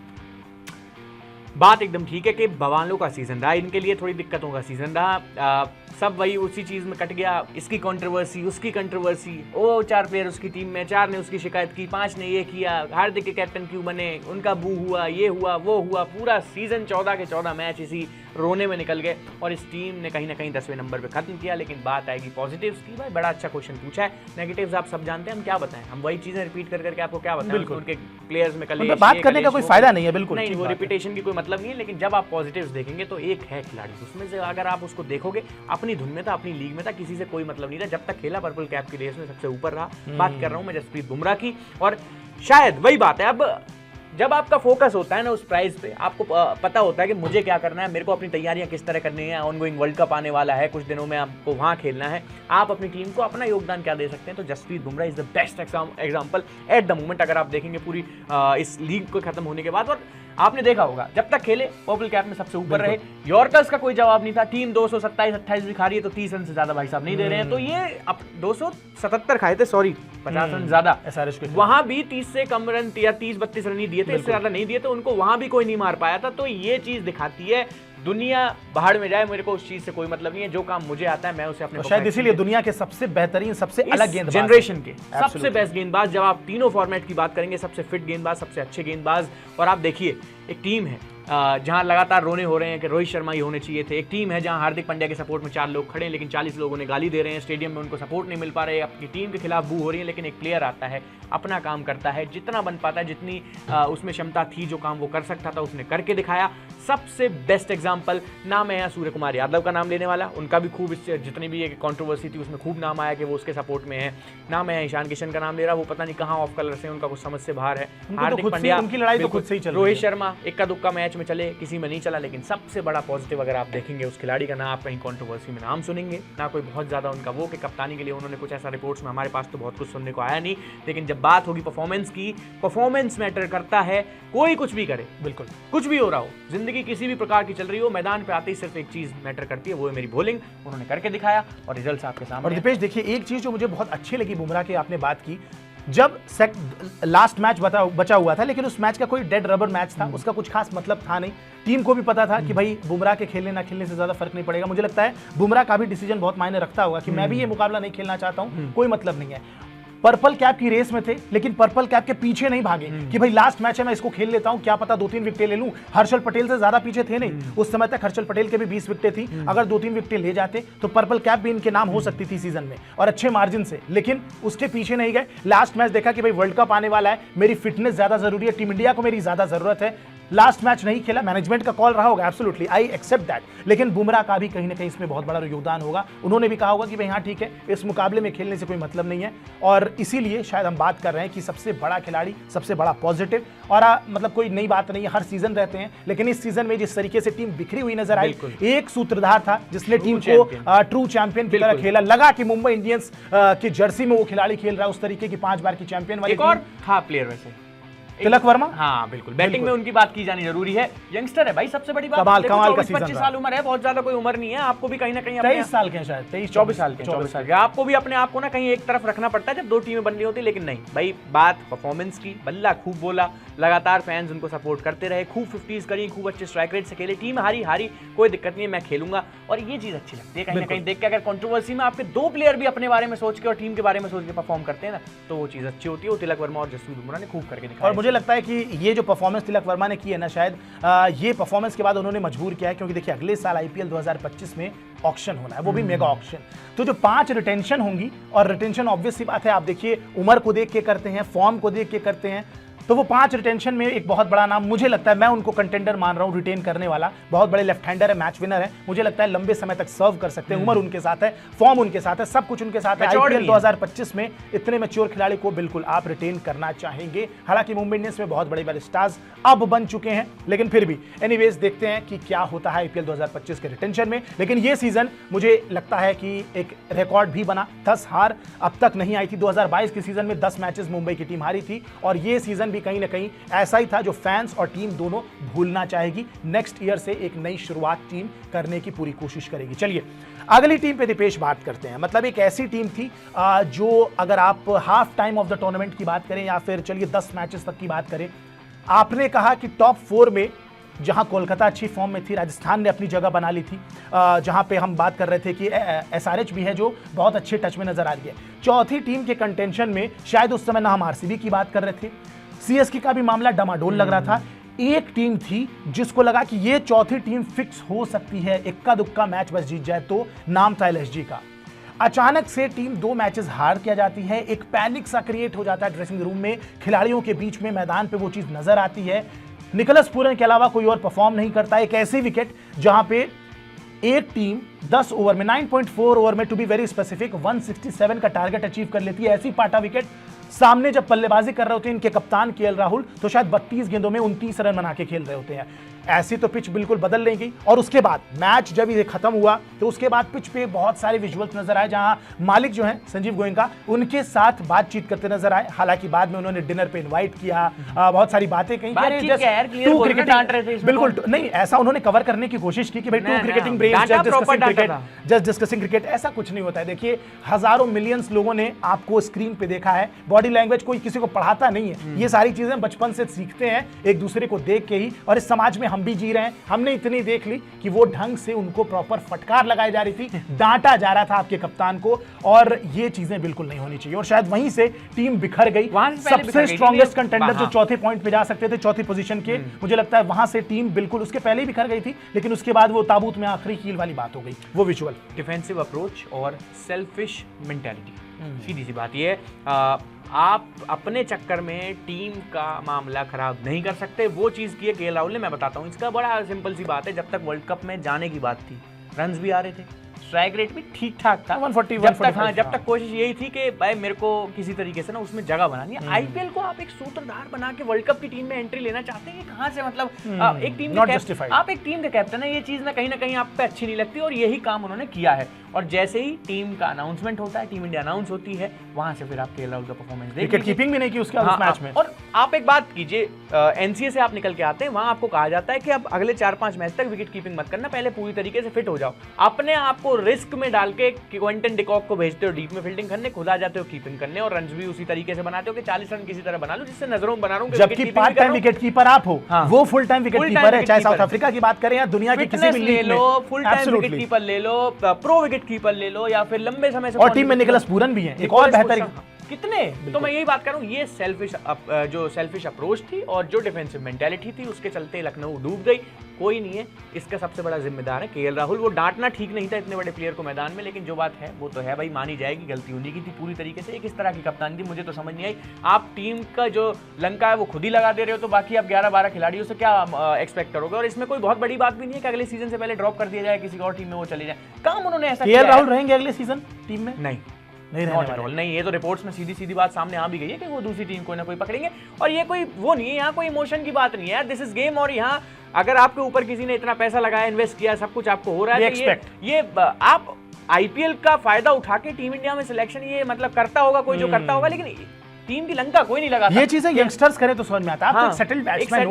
बात एकदम ठीक है कि बवालों का सीजन रहा, इनके लिए थोड़ी दिक्कतों का सीजन रहा। सब वही उसी चीज में कट गया, इसकी कंट्रोवर्सी, उसकी कंट्रोवर्सी, वो 4 प्लेयर उसकी टीम में, 4 ने उसकी शिकायत की, 5 ने ये किया, हार्दिक के कैप्टन क्यों बने, उनका बू हुआ, ये हुआ, वो हुआ। पूरा सीजन 14 के 14 मैच इसी रोने में निकल गए और इस टीम ने कहीं ना कहीं 10वें नंबर पे खत्म किया। लेकिन बात आएगी पॉजिटिव्स की, भाई बड़ा अच्छा क्वेश्चन पूछा है। नेगेटिव्स आप सब जानते हैं, हम क्या बताएं, हम वही चीजें रिपीट कर करके आपको क्या बताएं। उनके प्लेयर्स में कल बात करने का कोई फायदा नहीं है, बिल्कुल नहीं, वो रिपीटेशन की कोई मतलब नहीं है। लेकिन जब आप पॉजिटिव्स देखेंगे तो एक है खिलाड़ी, उसमें से अगर आप उसको देखोगे, अपनी धुन में था, अपनी लीग में था, किसी से कोई मतलब नहीं था, जब तक खेला पर्पल कैप की रेस में सबसे ऊपर रहा। बात कर रहा हूं मैं जसप्रीत बुमराह की, और शायद वही बात है, अब जब आपका फोकस होता है ना उस प्राइज पे, आपको पता होता है कि मुझे क्या करना है, मेरे को अपनी तैयारियां किस तरह करनी है, ऑनगोइंग वर्ल्ड कप आने वाला है, कुछ दिनों में आपको वहां खेलना है, आप अपनी टीम को अपना योगदान क्या दे सकते हैं, तो Jasprit Bumrah is the best example at the moment. अगर आप देखेंगे पूरी इस लीग को खत्म होने के बाद, और आपने देखा होगा जब तक खेले पर्पल कैप में सबसे ऊपर रहे, यॉर्कर्स का कोई जवाब नहीं था, टीम 227-28 भी खा रही है तो 30 रन से ज्यादा भाई साहब नहीं दे रहे हैं, तो ये अब 277 खाए थे, सॉरी 50 रन ज्यादा, वहां भी 30 से कम रन या 30-32 रन ही दिए थे, इससे ज्यादा नहीं दिए थे, उनको वहां भी कोई नहीं मार पाया था। तो ये चीज दिखाती है दुनिया बाहर में जाए, मेरे को उस चीज से कोई मतलब नहीं है, जो काम मुझे आता है मैं उसे अपने, शायद इसीलिए दुनिया के सबसे बेहतरीं, सबसे अलग गेंदबाज, जनरेशन के सबसे बेस्ट गेंदबाज, जब आप तीनों फॉर्मेट की बात करेंगे, सबसे फिट गेंदबाज, सबसे अच्छे गेंदबाज। और आप देखिए एक टीम है जहां लगातार रोने हो रहे हैं कि रोहित शर्मा ही होने चाहिए थे, एक टीम है जहां हार्दिक पांड्या के सपोर्ट में 4 लोग खड़े हैं लेकिन 40 लोगों ने गाली दे रहे हैं, स्टेडियम में उनको सपोर्ट नहीं मिल पा रहे, अपनी टीम के खिलाफ बू हो रही है, लेकिन एक प्लेयर आता है, अपना काम करता है, जितना बन पाता है, जितनी उसमें क्षमता थी, जो काम वो कर सकता था उसने करके दिखाया। सबसे बेस्ट एग्जाम्पल नाम है सूर्य कुमार यादव का नाम लेने वाला, उनका भी खूब जितनी भी एक कंट्रोवर्सी थी उसमें खूब नाम आया कि वो उसके सपोर्ट में है। नाम है ईशान किशन का नाम ले रहा, वो पता नहीं कहाँ ऑफ कलर से, उनका कुछ समझ से बाहर है। हार्दिक पांड्या, उनकी लड़ाई तो खुद से ही चल रही है। रोहित शर्मा इक्का दुक्का मैच में चले, किसी में नहीं चला, लेकिन सबसे बड़ा पॉजिटिव अगर आप देखेंगे उस खिलाड़ी का ना आप कहीं कंट्रोवर्सी में नाम सुनेंगे, ना कोई बहुत ज्यादा उनका वो कि कप्तानी के लिए उन्होंने कुछ ऐसा रिपोर्ट्स में, हमारे पास तो बहुत कुछ सुनने को आया नहीं, लेकिन जब बात होगी परफॉर्मेंस की, परफॉर्मेंस मैटर करता है, कोई कुछ भी करे, बिल्कुल कुछ भी हो रहा हो, जिंदगी किसी भी प्रकार की चल रही हो, मैदान पे आते ही सिर्फ एक चीज मैटर करती है, वो है मेरी बॉलिंग। उन्होंने करके दिखाया और रिजल्ट्स आपके सामने। और दीपेश देखिए, एक चीज जो मुझे बहुत अच्छी लगी बुमराह की, आपने बात की, जब लास्ट मैच बचा हुआ था, लेकिन उस मैच का कोई डेड रबर मैच था, उसका कुछ खास मतलब था नहीं, टीम को भी पता था कि भाई बुमराह के खेलने ना खेलने से ज्यादा फर्क नहीं पड़ेगा। मुझे लगता है बुमराह का भी डिसीजन बहुत मायने रखता होगा कि मैं भी ये मुकाबला नहीं खेलना चाहता हूं, कोई मतलब नहीं है। पर्पल कैप की रेस में थे, लेकिन पर्पल कैप के पीछे नहीं भागे कि भाई लास्ट मैच है मैं इसको खेल लेता हूं, क्या पता 2-3 विकेटें ले लूं। हर्षल पटेल से ज्यादा पीछे थे नहीं, उस समय तक हर्षल पटेल के भी 20 विकेटें थी, अगर 2-3 विकेटें ले जाते तो पर्पल कैप भी इनके नाम हो सकती थी सीजन में, और अच्छे मार्जिन से, लेकिन उसके पीछे नहीं गए। लास्ट मैच देखा कि भाई वर्ल्ड कप आने वाला है, मेरी फिटनेस ज्यादा जरूरी है, टीम इंडिया को मेरी ज्यादा जरूरत है, लास्ट मैच नहीं खेला, मैनेजमेंट का कॉल रहा होगा, एब्सोल्युटली आई एक्सेप्ट दैट, लेकिन बुमराह का भी कहीं ना कहीं इसमें बहुत बड़ा योगदान होगा। उन्होंने भी कहा होगा कि भाई हाँ ठीक है, इस मुकाबले में खेलने से कोई मतलब नहीं है, और इसीलिए शायद हम बात कर रहे हैं कि सबसे बड़ा खिलाड़ी, सबसे बड़ा पॉजिटिव, और मतलब कोई नई बात नहीं है, हर सीजन रहते हैं, लेकिन इस सीजन में जिस तरीके से टीम बिखरी हुई नजर आई, एक सूत्रधार था जिसने टीम को ट्रू चैंपियन की तरह खेला, लगा कि मुंबई इंडियंस की जर्सी में वो खिलाड़ी खेल रहा है, उस तरीके की 5 बार की चैंपियन वाली। एक और था प्लेयर वैसे, तिलक वर्मा, हाँ बिल्कुल, बैटिंग में उनकी बात की जानी जरूरी है, यंगस्टर है भाई, सबसे बड़ी बात, कमाल का 25 साल उम्र है, बहुत ज्यादा कोई उम्र नहीं है, आपको भी कहीं ना कहीं 23 साल के शायद, 24 साल के, आपको भी अपने आप को ना कहीं एक तरफ रखना पड़ता है जब 2 टीमें बन रही होती है, लेकिन नहीं भाई, बात परफॉर्मेंस की, बल्ला खूब बोला, लगातार फैंस उनको सपोर्ट करते रहे, खूब 50s करी, खूब अच्छे स्ट्राइक रेट से खेले, टीम हारी कोई दिक्कत नहीं है, मैं खेलूंगा, और ये चीज अच्छी लगती है कहीं ना कहीं देख के। अगर कंट्रोवर्सी में आपके 2 प्लेयर भी अपने बारे में सोच के और टीम के बारे में सोच के परफॉर्म करते हैं ना, तो वो चीज अच्छी होती है। तिलक वर्मा और जसप्रीत बुमराह ने खूब करके दिखाया, और मुझे लगता है कि ये जो परफॉर्मेंस तिलक वर्मा ने की है ना, शायद ये परफॉर्मेंस के बाद उन्होंने मजबूर किया है, क्योंकि देखिए अगले साल आईपीएल 2025 में ऑक्शन होना है, वो भी मेगा ऑक्शन, तो जो 5 रिटेंशन होंगी, और रिटेंशन ऑब्वियस सी बात है, आप देखिए उम्र को देख के करते हैं, फॉर्म को देख के करते हैं, तो वो 5 रिटेंशन में एक बहुत बड़ा नाम, मुझे लगता है मैं उनको कंटेंडर मान रहा हूं रिटेन करने वाला, बहुत बड़े लेफ्ट हैंडर है, मैच विनर है, मुझे लगता है लंबे समय तक सर्व कर सकते हैं, उम्र उनके साथ है, फॉर्म उनके साथ है, सब कुछ उनके साथ है। आईपीएल 2025 में इतने मैच्योर खिलाड़ी को बिल्कुल आप रिटेन करना चाहेंगे। हालांकि मुंबई इंडियंस में बहुत बड़े बड़े स्टार्स अब बन चुके हैं, लेकिन फिर भी एनीवेज देखते हैं कि क्या होता है आईपीएल 2025 के रिटेंशन में। लेकिन ये सीजन मुझे लगता है कि एक रिकॉर्ड भी बना, 10 हार अब तक नहीं आई थी। 2022 के सीजन में 10 मैचेस मुंबई की टीम हारी थी, और ये सीजन भी कहीं ना कहीं ऐसा ही था जो फैंस और टीम दोनों भूलना चाहेगी। नेक्स्ट ईयर से एक नई शुरुआत टीम करने की पूरी कोशिश करेगी। चलिए अगली टीम पे दीपेश बात करते हैं। मतलब एक ऐसी टीम थी जो अगर आप half time of the tournament की बात करें या फिर चलिए 10 मैचेस तक की बात करें, आपने कहा कि टॉप 4 में जहां कोलकाता अच्छी फॉर्म में थी, राजस्थान ने अपनी जगह बना ली थी, जहां पे हम बात कर रहे थे कि एसआरएच भी है जो बहुत अच्छे टच में नजर आ रही है। चौथी टीम के कंटेंशन में शायद उस समय ना हम आरसीबी की बात कर रहे थे, सीएसके का भी मामला डमाडोल लग रहा था। एक टीम थी जिसको लगा कि ये चौथी टीम फिक्स हो सकती है, इक्का दुक्का मैच बस जीत जाए तो, नाम था एलएसजी का। अचानक से टीम 2 मैचेस हार किया जाती है, एक पैनिक सा क्रिएट हो जाता है ड्रेसिंग रूम में, खिलाड़ियों के बीच में, मैदान पे वो चीज नजर आती है। निकोलस पूरन के अलावा कोई और परफॉर्म नहीं करता। एक ऐसी विकेट जहां पे एक टीम 10 ओवर में 9.4 ओवर में टू बी वेरी स्पेसिफिक 167 का टारगेट अचीव कर लेती है, ऐसी पाटा विकेट सामने जब बल्लेबाजी कर रहे होते हैं इनके कप्तान केएल राहुल, तो शायद 32 गेंदों में 29 रन बना के खेल रहे होते हैं। ऐसी तो पिच बिल्कुल बदल लेंगी। और उसके बाद मैच जब ये खत्म हुआ तो उसके बाद पिच पे बहुत सारे विजुअल्स नजर आए, जहां मालिक जो हैं संजीव गोयनका उनके साथ बातचीत करते नजर आए। हालांकि बाद में उन्होंने डिनर पे इनवाइट किया, बहुत सारी बातें कही। बिल्कुल नहीं, ऐसा उन्होंने कवर करने की कोशिश की कि भाई two cricketing braves just discussing cricket, ऐसा कुछ नहीं होता है। देखिए हजारों मिलियंस लोगों ने आपको स्क्रीन पे देखा है, बॉडी लैंग्वेज कोई किसी को पढ़ाता नहीं है, ये सारी चीजें बचपन से सीखते हैं एक दूसरे को देख के ही। और इस समाज में हम भी जी रहे हैं, हमने इतनी देख ली कि वो ढंग से उनको प्रॉपर फटकार लगाई जा रही थी, डांटा जा रहा था आपके कप्तान को, और ये चीजें बिल्कुल नहीं होनी चाहिए। और शायद वहीं से टीम बिखर गई। सबसे स्ट्रॉन्गेस्ट कंटेंडर जो चौथे पॉइंट पे जा सकते थे, चौथी पोजीशन के, मुझे लगता है वहां से टीम बिल्कुल उसके पहले ही बिखर गई थी, लेकिन उसके बाद वो ताबूत में आखिरी कील वाली बात हो गई, वो विजुअल डिफेंसिव अप्रोच और सेल्फिश मेंटालिटी। सीधी सी बात ये आप अपने चक्कर में टीम का मामला खराब नहीं कर सकते। वो चीज़ की है केएल राहुल ने। मैं बताता हूँ, इसका बड़ा सिंपल सी बात है। जब तक वर्ल्ड कप में जाने की बात थी, रन्स भी आ रहे थे, स्ट्राइक रेट भी ठीक ठाक था, 140 जब तक कोशिश यही थी कि भाई मेरे को किसी तरीके से ना उसमें जगह बनानी है। आईपीएल को आप एक सूत्रधार बना के वर्ल्ड कप की टीम में एंट्री लेना चाहते हैं, कहां से मतलब एक टीम आप एक टीम के कैप्टन है, ये चीज ना कहीं आप पे अच्छी नहीं लगती, और यही काम उन्होंने किया है। और जैसे ही टीम का अनाउंसमेंट होता है, टीम इंडिया अनाउंस होती है, वहां से फिर आप केएल राहुल का परफॉर्मेंस देखिए। विकेट कीपिंग भी नहीं की उसके उस मैच में। और आप एक बात कीजिए, एनसीए से आप निकल के आते हैं, वहां आपको कहा जाता है कि अब अगले 4-5 मैच तक विकेट कीपिंग मत करना, पहले पूरी तरीके से फिट हो जाओ। अपने आप को रिस्क में डाल के क्विंटन डिकॉक को भेजते हो डीप में फील्डिंग करने, खुद आ जाते हो कीपिंग करने, और रन भी उसी तरीके से बनाते हो कि 40 रन किसी तरह बना लो, जिससे नजरों में बना रहा हूं। जबकि पार्ट टाइम विकेट कीपर आप हो, वो फुल टाइम विकेट कीपर है, चाहे साउथ अफ्रीका की बात करें या दुनिया की किसी भी लीग में। फुल टाइम विकेट कीपर ले लो, प्रो विकेट कीपर ले लो, या फिर लंबे समय से, और टीम में निकोलस पूरन भी है, एक और बेहतर कितने। तो मैं यही बात कर रहा हूँ, ये सेल्फिश अप्रोच थी और जो डिफेंसिव मेंटालिटी थी, उसके चलते लखनऊ डूब गई। कोई नहीं है, इसका सबसे बड़ा जिम्मेदार है केएल राहुल। वो डांटना ठीक नहीं था इतने बड़े प्लेयर को मैदान में, लेकिन जो बात है वो तो है भाई, मानी जाएगी, गलती उन्हीं की थी पूरी तरीके से। एक इस तरह की कप्तानी थी, मुझे तो समझ नहीं आई। आप टीम का जो लंका है वो खुद ही लगा दे रहे हो, तो बाकी आप 11-12 खिलाड़ियों से क्या एक्सपेक्ट करोगे। और इसमें कोई बहुत बड़ी बात भी नहीं है कि अगले सीजन से पहले ड्रॉप कर दिया जाए, किसी और टीम में वो चले जाए। काम उन्होंने ऐसा किया। केएल राहुल रहेंगे अगले सीजन टीम में? नहीं, ये तो रिपोर्ट्स में सीधी बात सामने आ भी गई है कि वो दूसरी टीम कोई ना कोई पकड़ेंगे। और ये कोई वो नहीं है, यहाँ कोई इमोशन की बात नहीं है, दिस इज गेम। और यहाँ अगर आपके ऊपर किसी ने इतना पैसा लगाया, इन्वेस्ट किया, सब कुछ आपको हो रहा है, ये आप आईपीएल का फायदा उठा के टीम इंडिया में सिलेक्शन ये मतलब करता होगा कोई, जो करता होगा, लेकिन टीम की लंका कोई नहीं लगा। ये चीजें यंगस्टर्स करें तो समझ में आता है। आप सेटल्ड बैट्समैन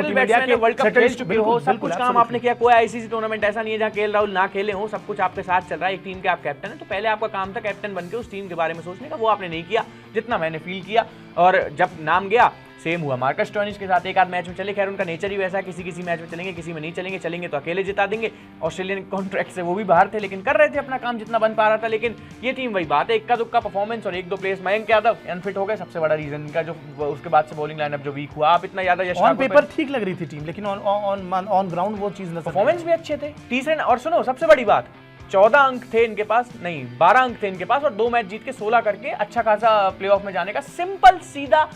हो, वर्ल्ड कप खेल चुके हो, सब कुछ काम आपने किया। कोई आईसीसी टूर्नामेंट ऐसा नहीं है जहां केएल राहुल ना खेले हो, सब कुछ आपके साथ चल रहा है। एक टीम के आप कैप्टन है, तो पहले आपका काम था कैप्टन बनके उस टीम के बारे में सोचने का, वो आपने नहीं किया, जितना मैंने फील किया। और जब नाम गया, सेम हुआ मार्कस स्टोइनिस के साथ, एक आध मैच में चले, खैर उनका नेचर ही वैसा है, किसी मैच में चलेंगे, किसी में नहीं चलेंगे, चलेंगे तो अकेले जिता देंगे। ऑस्ट्रेलियन कॉन्ट्रैक्ट से वो भी बाहर थे, लेकिन कर रहे थे अपना काम जितना बन पा रहा था। लेकिन ये टीम वही बात है, इक्का दुक्का परफॉर्मेंस और एक दो प्लेयर्स, मयंक यादव अनफिट हो गए, सबसे बड़ा रीजन का, जो उसके बाद से बॉलिंग लाइनअप जो वीक हुआ। आप इतना ज्यादा ऑन पेपर ठीक लग रही थी टीम, लेकिन ऑन ग्राउंड वो चीज, परफॉर्मेंस भी अच्छे थे। तीसरे, और सुनो सबसे बड़ी बात, 14 अंक थे इनके पास, नहीं 12 अंक थे इनके पास, और 2 मैच जीत के 16 करके अच्छा खासा प्लेऑफ में जाने का सिंपल सीधा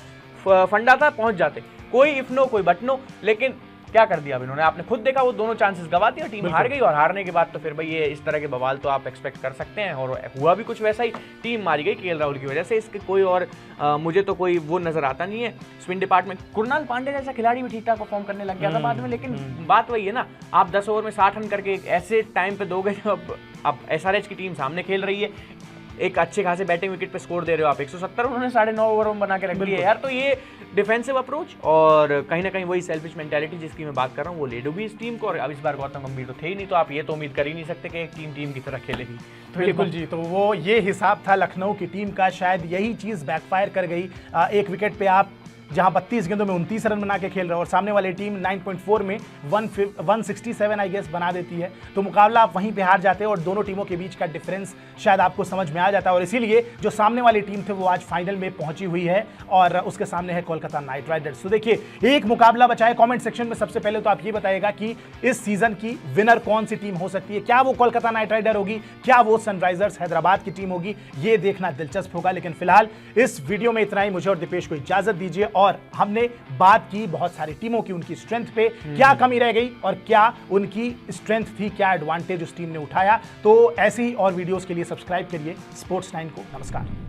फंडा था, पहुंच जाते। कोई इफ नो कोई बट नो, लेकिन क्या कर दिया अब इन्होंने, आपने खुद देखा, वो दोनों चांसेस गवा दिया, टीम हार गई। और हारने के बाद तो फिर भाई ये इस तरह के बवाल तो आप एक्सपेक्ट कर सकते हैं, और हुआ भी कुछ वैसा ही, टीम मारी गई केएल राहुल की वजह से। इसके कोई और मुझे तो कोई वो नजर आता नहीं है। स्पिन डिपार्टमेंट, कुणाल पांड्या जैसा खिलाड़ी भी ठीक ठाक परफॉर्म करने लग गया था बाद में, लेकिन बात वही है ना, आप 10 ओवर में 60 रन करके ऐसे टाइम पे दोगे, अब एसआरएच की टीम सामने खेल रही है, एक अच्छे खासे बैटिंग विकेट पे स्कोर दे रहे हो आप, 170 उन्होंने 9.5 ओवर में बना के रख दिया यार। तो ये डिफेंसिव अप्रोच और कहीं ना कहीं वही सेल्फिश मेंटालिटी जिसकी मैं बात कर रहा हूँ, वो ले डूबी इस टीम को। और अब इस बार गौतम गंभीर तो थे ही नहीं, तो आप ये तो उम्मीद कर ही नहीं सकते कि एक टीम की तरह खेलेगी। तो बिल्कुल जी, तो वो ये हिसाब था लखनऊ की टीम का, शायद यही चीज बैकफायर कर गई। एक विकेट पे आप जहां 32 गेंदों में 29 रन बना के खेल रहे हो, और सामने वाली टीम 9.4 में 167 आई गेस बना देती है, तो मुकाबला आप वहीं पे हार जाते हैं और दोनों टीमों के बीच का डिफरेंस शायद आपको समझ में आ जाता है। और इसीलिए जो सामने वाली टीम थे वो आज फाइनल में पहुंची हुई है, और उसके सामने है कोलकाता नाइट राइडर्स। तो देखिए, एक मुकाबला बचा है। कॉमेंट सेक्शन में सबसे पहले तो आप ये बताइएगा कि इस सीजन की विनर कौन सी टीम हो सकती है। क्या वो कोलकाता नाइट राइडर होगी, क्या वो सनराइजर्स हैदराबाद की टीम होगी, ये देखना दिलचस्प होगा। लेकिन फिलहाल इस वीडियो में इतना ही। मुझे और दीपेश को इजाजत दीजिए। और हमने बात की बहुत सारी टीमों की, उनकी स्ट्रेंथ पे क्या कमी रह गई और क्या उनकी स्ट्रेंथ थी, क्या एडवांटेज उस टीम ने उठाया। तो ऐसी ही और वीडियोस के लिए सब्सक्राइब करिए स्पोर्ट्स 9 को। नमस्कार।